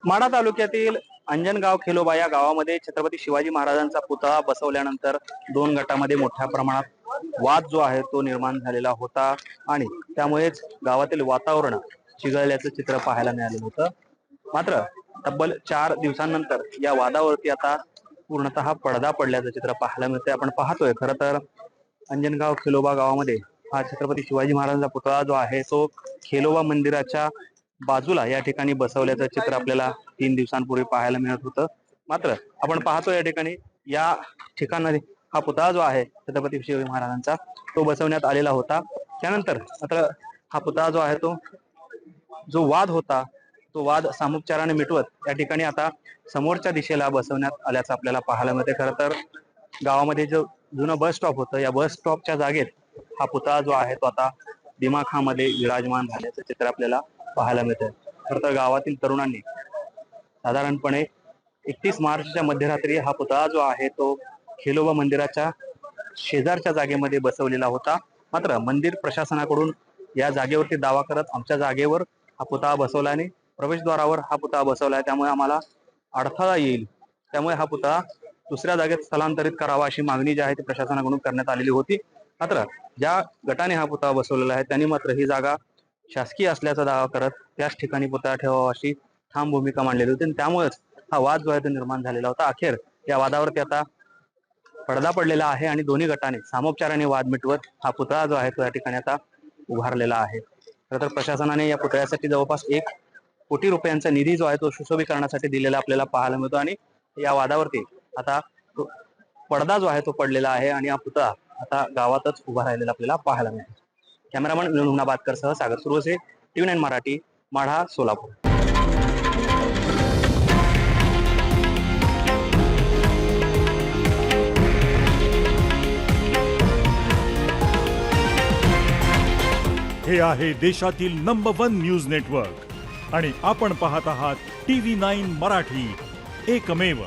माढा तालुक्यातील अंजनगाव खेलोबा या गावामध्ये छत्रपती शिवाजी महाराजांचा पुतळा बसवल्यानंतर दोन गटामध्ये मोठ्या प्रमाणात वाद जो आहे तो निर्माण झालेला होता आणि त्यामुळेच गावातील वातावरण चिघळल्याचं चित्र पाहायला मिळालं होतं. मात्र तब्बल 4 दिवसांनंतर या वादावरती आता पूर्णतः पडदा पडल्याचं चित्र पाहायला मिळतंय. आपण पाहतोय खरं तर अंजनगाव खेलोबा गावामध्ये हा छत्रपती शिवाजी महाराजांचा पुतळा जो आहे तो खेलोबा मंदिराच्या बाजूला या ठिकाणी बसवल्याचं चित्र आपल्याला 3 दिवसांपूर्वी पाहायला मिळत होतं. मात्र आपण पाहतो या ठिकाणी या ठिकाणी हा पुतळा जो आहे छत्रपती शिवाजी महाराजांचा तो बसवण्यात आलेला होता. त्यानंतर मात्र हा पुतळा जो आहे तो जो वाद होता तो वाद सामोपचाराने मिटवत या ठिकाणी आता समोरच्या दिशेला बसवण्यात आल्याचं आपल्याला पाहायला मिळते. खरं तर गावामध्ये जो जुनं बस स्टॉप होतं या बस स्टॉपच्या जागेत हा पुतळा जो आहे तो आता दिमाखामध्ये विराजमान झाल्याचं चित्र आपल्याला पाहायला मिळतंय. खरं तर गावातील तरुणांनी साधारणपणे 31 मार्चच्या मध्यरात्री हा पुतळा जो आहे तो खेलोबा मंदिराच्या शेजारच्या जागेमध्ये बसवलेला होता. मात्र मंदिर प्रशासनाकडून या जागेवरती दावा करत आमच्या जागेवर हा पुतळा बसवला आणि प्रवेशद्वारावर हा पुतळा बसवलाय त्यामुळे आम्हाला अडथळा येईल, त्यामुळे हा पुतळा दुसऱ्या जागेत स्थलांतरित करावा अशी मागणी जी आहे ती प्रशासनाकडून करण्यात आलेली होती. मात्र ज्या गटाने हा पुतळा बसवलेला आहे त्यांनी मात्र ही जागा शासकीय असल्याचा दावा करत त्याच ठिकाणी पुतळा ठेवावा अशी ठाम भूमिका मांडलेली होती आणि त्यामुळेच हा वाद जो आहे तो निर्माण झालेला होता. अखेर या वादावरती आता पडदा पडलेला आहे आणि दोन्ही गटाने सामोपचाराने वाद मिटवत हा पुतळा जो आहे तो या ठिकाणी आता उभारलेला आहे. खरं तर प्रशासनाने या पुतळ्यासाठी जवळपास 1 कोटी रुपयांचा निधी जो आहे तो सुशोभीकरणासाठी दिलेला आपल्याला पाहायला मिळतो आणि या वादावरती आता पडदा जो आहे तो पडलेला आहे आणि हा पुतळा आता गावातच उभा राहिलेला आपल्याला पाहायला मिळतो. कॅमेरामन विनोद बातकर सह सागर सुरवसे, TV9 मराठी, माढा, सोलापूर. हे आहे देशातील नंबर 1 न्यूज नेटवर्क आणि आपण पाहत आहात TV9 मराठी, एकमेव.